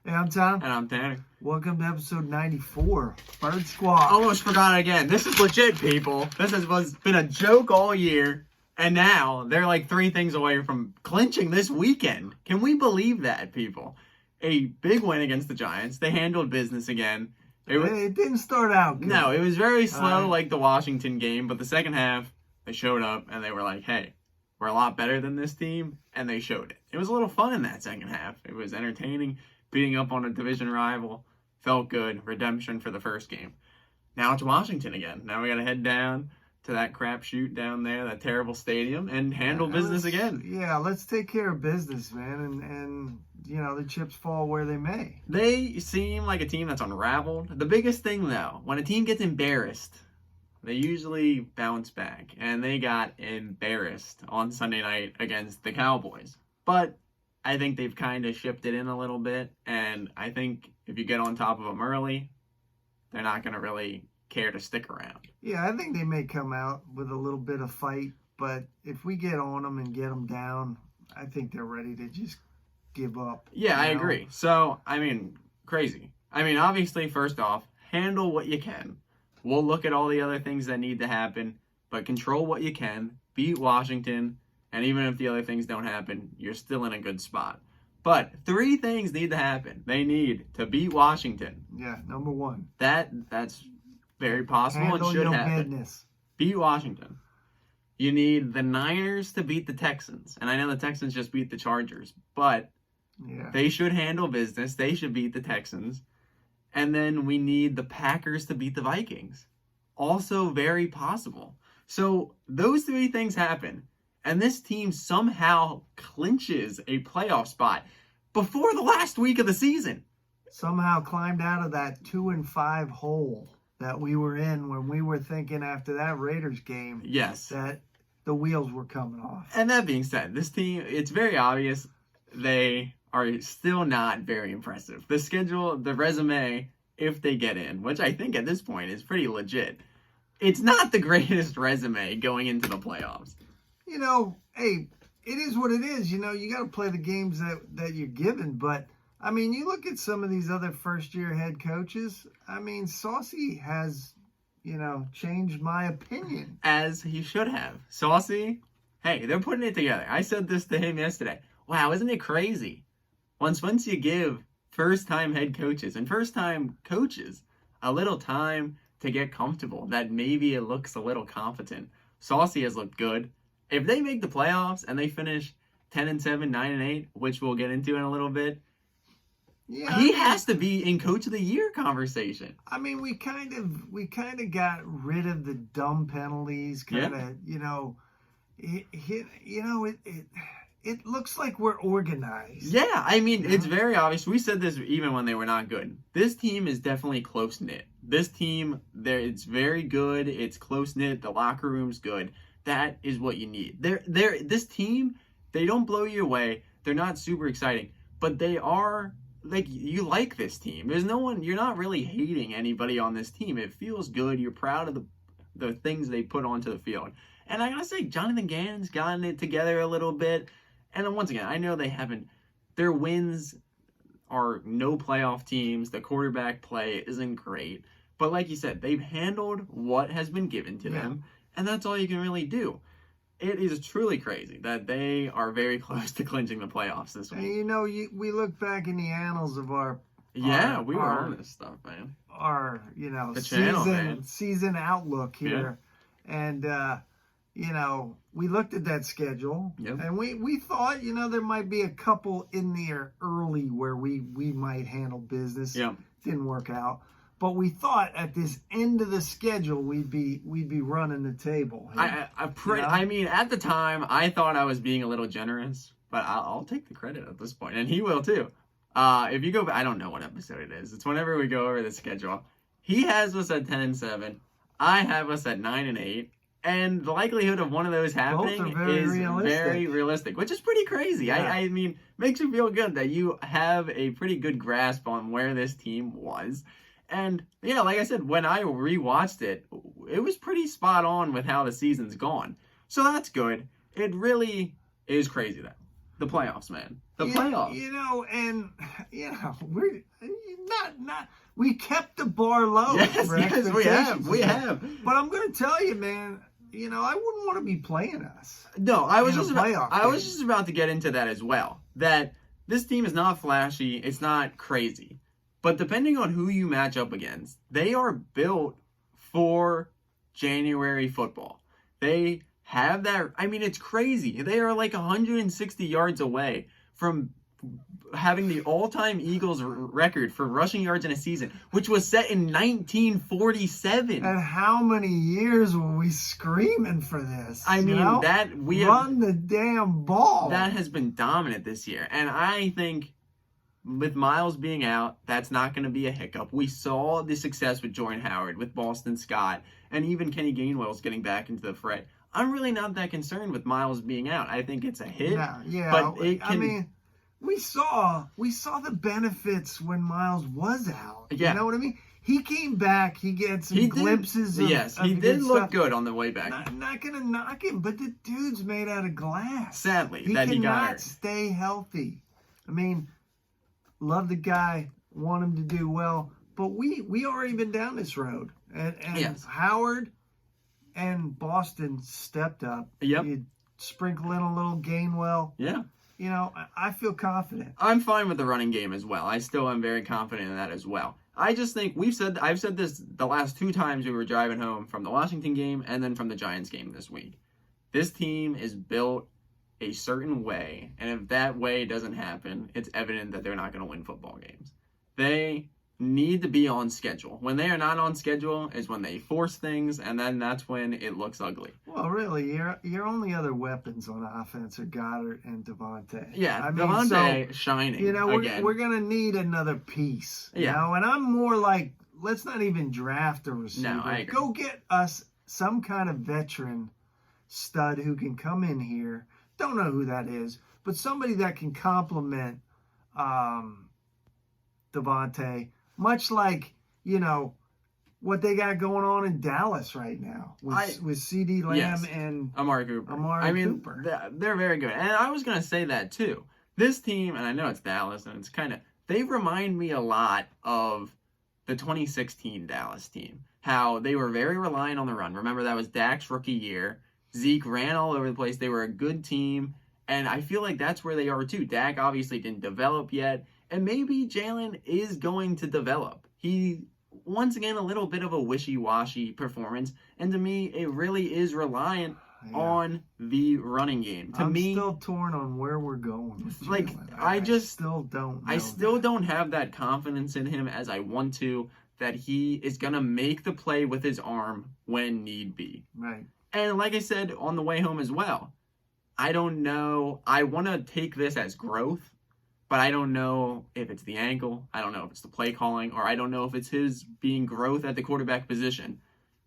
Hey, I'm Tom. And I'm Tanner. Welcome to episode 94, Bird Squad. Almost forgot again. This is legit, people. This has been a joke all year, and now they're like 3 things away from clinching this weekend. Can we believe that, people? A big win against the Giants. They handled business again. It didn't start out good. No, it was very slow like the Washington game, but the second half, they showed up and they were like, hey, we're a lot better than this team, and they showed it. It was a little fun in that second half. It was entertaining. Beating up on a division rival felt good. Redemption for the first game. Now it's Washington again. Now we got to head down to that crapshoot down there, that terrible stadium, and handle business again. Yeah, let's take care of business, man, and you know, the chips fall where they may. They seem like a team that's unraveled. The biggest thing, though, when a team gets embarrassed, they usually bounce back, and they got embarrassed on Sunday night against the Cowboys. But I think they've kind of shifted in a little bit, and I think if you get on top of them early, they're not going to really care to stick around. Yeah, I think they may come out with a little bit of fight, but if we get on them and get them down, I think they're ready to just give up. Yeah, I agree. So, I mean, crazy. I mean, obviously, first off, handle what you can. We'll look at all the other things that need to happen, but control what you can, beat Washington, and even if the other things don't happen, you're still in a good spot. But 3 things need to happen. They need to beat Washington. Yeah, number 1. That's very possible Handle and should your happen. Business. Beat Washington. You need the Niners to beat the Texans. And I know the Texans just beat the Chargers, but they should handle business. They should beat the Texans. And then we need the Packers to beat the Vikings. Also very possible. So those 3 things happen. And this team somehow clinches a playoff spot before the last week of the season. Somehow climbed out of that 2-5 hole that we were in when we were thinking after that Raiders game. Yes. That the wheels were coming off. And that being said, this team, it's very obvious they are still not very impressive. The schedule, the resume, if they get in, which I think at this point is pretty legit, it's not the greatest resume going into the playoffs. You know, hey, it is what it is. You know, you got to play the games that you're given. But, I mean, you look at some of these other first-year head coaches. I mean, Saucy has, you know, changed my opinion. As he should have. Saucy, hey, they're putting it together. I said this to him yesterday. Wow, isn't it crazy? Once you give first-time head coaches and first-time coaches a little time to get comfortable, that maybe it looks a little competent. Saucy has looked good. If they make the playoffs and they finish 10-7, 9-8, which we'll get into in a little bit, he has to be in Coach of the Year conversation. I mean, we kind of got rid of the dumb penalties. You know, it looks like we're organized. Yeah, I mean, it's very obvious. We said this even when they were not good. This team is definitely close-knit. This team, it's very good. It's close-knit. The locker room's good. That is what you need. This team, they don't blow you away. They're not super exciting, but they are, like, you like this team. There's no one, you're not really hating anybody on this team. It feels good. You're proud of the things they put onto the field. And I gotta say, Jonathan Gannon's gotten it together a little bit. And then once again, I know their wins are no playoff teams. The quarterback play isn't great. But like you said, they've handled what has been given to them. And that's all you can really do. It is truly crazy that they are very close to clinching the playoffs this week. And you know, we look back in the annals of we were on this stuff, man. Our, you know, season outlook here. Yeah. And, you know, we looked at that schedule. Yep. And we thought, you know, there might be a couple in there early where we might handle business. Yep. Didn't work out. But we thought at this end of the schedule we'd be running the table. I mean, at the time, I thought I was being a little generous, but I'll take the credit at this point, and he will too. If you go back, I don't know what episode it is. It's whenever we go over the schedule. He has us at 10-7. I have us at 9-8. And the likelihood of one of those happening is very realistic, which is pretty crazy. Yeah. I mean, makes you feel good that you have a pretty good grasp on where this team was. And yeah, like I said, when I rewatched it, it was pretty spot on with how the season's gone. So that's good. It really is crazy though. The playoffs, man. The playoffs. We're not. We kept the bar low. Yes, we have. But I'm going to tell you, man. I wouldn't want to be playing us. No, I was just about to get into that as well. That this team is not flashy. It's not crazy. But depending on who you match up against, they are built for January football. They have that. I mean, it's crazy. They are like 160 yards away from having the all-time Eagles record for rushing yards in a season, which was set in 1947. And how many years were we screaming for this? I mean, run the damn ball. That has been dominant this year, and I think with Miles being out, that's not going to be a hiccup. We saw the success with Jordan Howard, with Boston Scott, and even Kenny Gainwell's getting back into the fray. I'm really not that concerned with Miles being out. I think it's a hit. But we saw the benefits when Miles was out. Yeah. You know what I mean? He came back. He gets some glimpses of he did look good on the way back. Not going to knock him, but the dude's made out of glass. Sadly, he cannot stay healthy. I mean, love the guy, want him to do well, but we already been down this road. And yes. Howard and Boston stepped up. Yep. You sprinkle in a little Gainwell. Yeah. I feel confident. I'm fine with the running game as well. I still am very confident in that as well. I just think I've said this the last 2 times we were driving home from the Washington game and then from the Giants game this week. This team is built a certain way, and if that way doesn't happen, it's evident that they're not going to win football games. They need to be on schedule. When they are not on schedule is when they force things, and then that's when it looks ugly. Well, really, your only other weapons on offense are Goddard and Devontae. Yeah, Devontae shining again. We're going to need another piece. Yeah. And I'm more like, let's not even draft a receiver. No, I agree. Go get us some kind of veteran stud who can come in here. Don't know who that is, but somebody that can complement Devontae, much like, what they got going on in Dallas right now with CeeDee Lamb and Amari Cooper. They're very good. And I was going to say that too. This team, and I know it's Dallas, and it's they remind me a lot of the 2016 Dallas team. How they were very reliant on the run. Remember, that was Dak's rookie year. Zeke ran all over the place. They were a good team. And I feel like that's where they are too. Dak obviously didn't develop yet. And maybe Jalen is going to develop. He, once again, a little bit of a wishy-washy performance. And to me, it really is reliant on the running game. I'm still torn on where we're going with Jalen. I still don't know I still don't have that confidence in him as I want to, that he is going to make the play with his arm when need be. Right. And like I said on the way home as well, I don't know. I want to take this as growth, but I don't know if it's the ankle. I don't know if it's the play calling, or I don't know if it's his being growth at the quarterback position.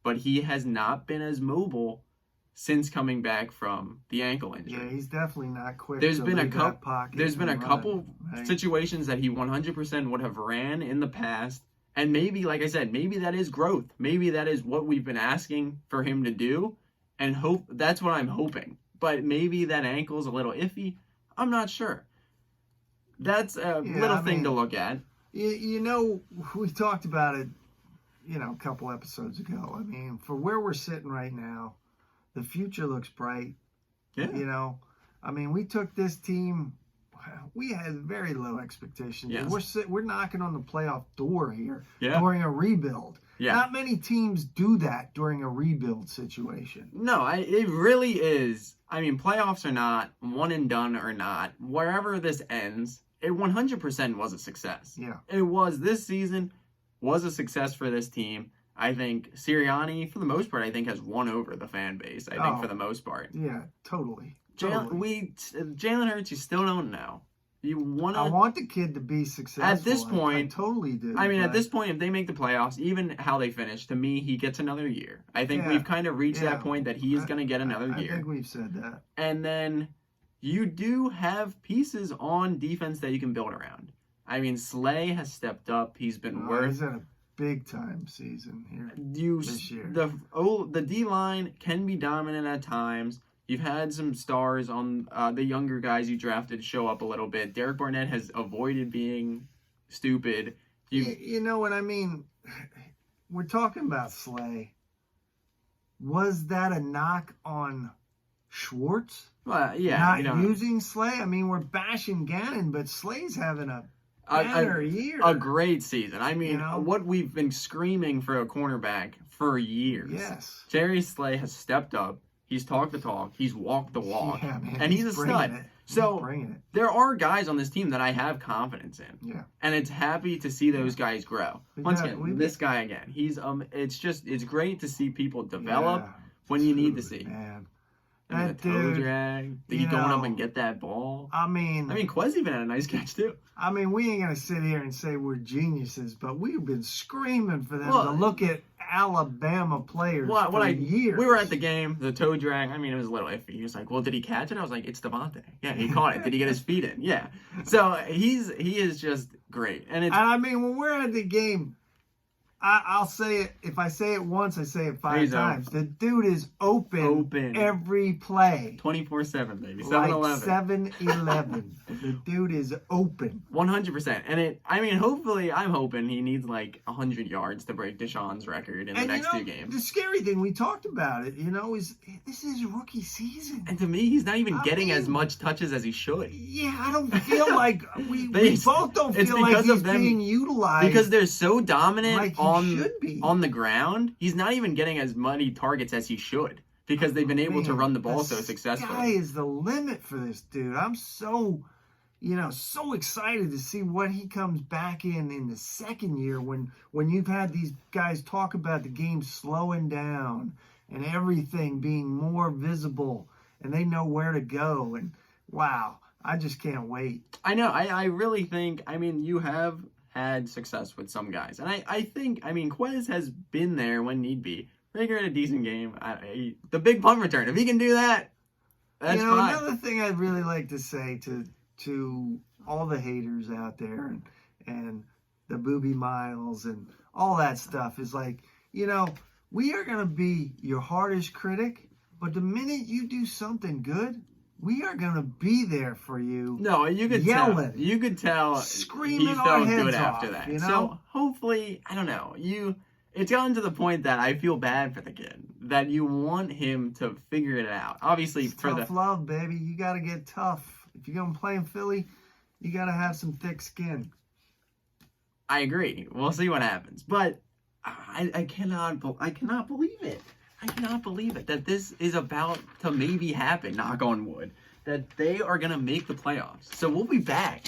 But he has not been as mobile since coming back from the ankle injury. Yeah, he's definitely not quick. There's been a couple situations that he 100% would have ran in the past. And maybe, like I said, maybe that is growth. Maybe that is what we've been asking for him to do. And that's what I'm hoping. But maybe that ankle's a little iffy. I'm not sure. That's a little thing to look at. We talked about it, a couple episodes ago. I mean, for where we're sitting right now, the future looks bright. Yeah. We took this team. We had very low expectations. Yes. We're knocking on the playoff door here during a rebuild. Yeah. Not many teams do that during a rebuild situation. No, it really is. Playoffs or not, one and done or not, wherever this ends, it 100% was a success. Yeah. It was. This season was a success for this team. I think Sirianni, for the most part, has won over the fan base, for the most part. Yeah, totally. Jalen Hurts, you still don't know. I want the kid to be successful. At this point, I totally do. At this point, if they make the playoffs, even how they finish, to me, he gets another year. I think we've kind of reached that point that he is going to get another year. I think we've said that. And then you do have pieces on defense that you can build around. Slay has stepped up. He's been He's had a big-time season here this year. The D-line can be dominant at times. You've had some stars on the younger guys you drafted show up a little bit. Derek Barnett has avoided being stupid. You know what I mean? We're talking about Slay. Was that a knock on Schwartz? Well, yeah. Not using Slay? I mean, we're bashing Gannon, but Slay's having a banner year. A great season. I mean, what we've been screaming for a cornerback for years. Yes. Darius Slay has stepped up. He's talked the talk. He's walked the walk. Yeah, man, and he's a stud. So there are guys on this team that I have confidence in. Yeah. And it's happy to see those guys grow. Once again, this guy again. He's it's great to see people develop when you need to see. Man. I mean, the toe drag. Did he going up and get that ball? I mean, Quez even had a nice catch too. I mean, we ain't gonna sit here and say we're geniuses, but we've been screaming for them to look at Alabama players for years. We were at the game, the toe drag. I mean, it was a little iffy. He was like, "Well, did he catch it?" I was like, "It's Devontae. Yeah, he caught it. Did he get his feet in? Yeah." So he is just great, and I mean, when we're at the game, I'll say it. If I say it once, I say it 5 times. The dude is open every play. 24/7, baby. 7-11. Like 7-11. The dude is open. 100%. And hopefully, I'm hoping he needs like 100 yards to break Deshaun's record in the next 2 games. The scary thing, we talked about it, is this is rookie season. And to me, he's not even getting as much touches as he should. Yeah, I don't feel like we both don't feel like he's being utilized. Because they're so dominant on the ground. He's not even getting as many targets as he should because they've been able to run the ball so successfully. The sky is the limit for this dude. I'm so excited to see what he comes back in the second year when you've had these guys talk about the game slowing down and everything being more visible and they know where to go. And wow, I just can't wait. I know. I really think, you have had success with some guys. And I think, Quez has been there when need be. Rager had a decent game. The big punt return, if he can do that, that's fine. Another thing I'd really like to say to all the haters out there and the Booby Miles and all that stuff is like, we are going to be your hardest critic, but the minute you do something good, we are going to be there for you. No, you could yelling, tell. You could tell screaming he felt good off, after that. So hopefully, I don't know. It's gotten to the point that I feel bad for the kid. That you want him to figure it out. Obviously, it's tough love, baby. You got to get tough. If you're going to play in Philly, you got to have some thick skin. I agree. We'll see what happens. But I cannot believe it. I cannot believe it that this is about to maybe happen, knock on wood, that they are going to make the playoffs. So we'll be back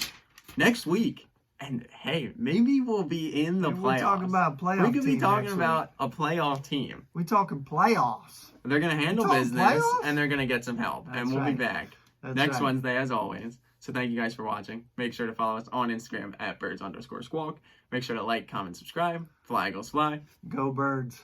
next week. And hey, maybe we'll be in the playoffs. We're talking about playoff. We could be talking about a playoff team. We're talking playoffs. They're going to handle business and they're going to get some help. And we'll be back next Wednesday as always. So thank you guys for watching. Make sure to follow us on Instagram at birds_squawk. Make sure to like, comment, subscribe. Fly, Eagles, fly. Go Birds.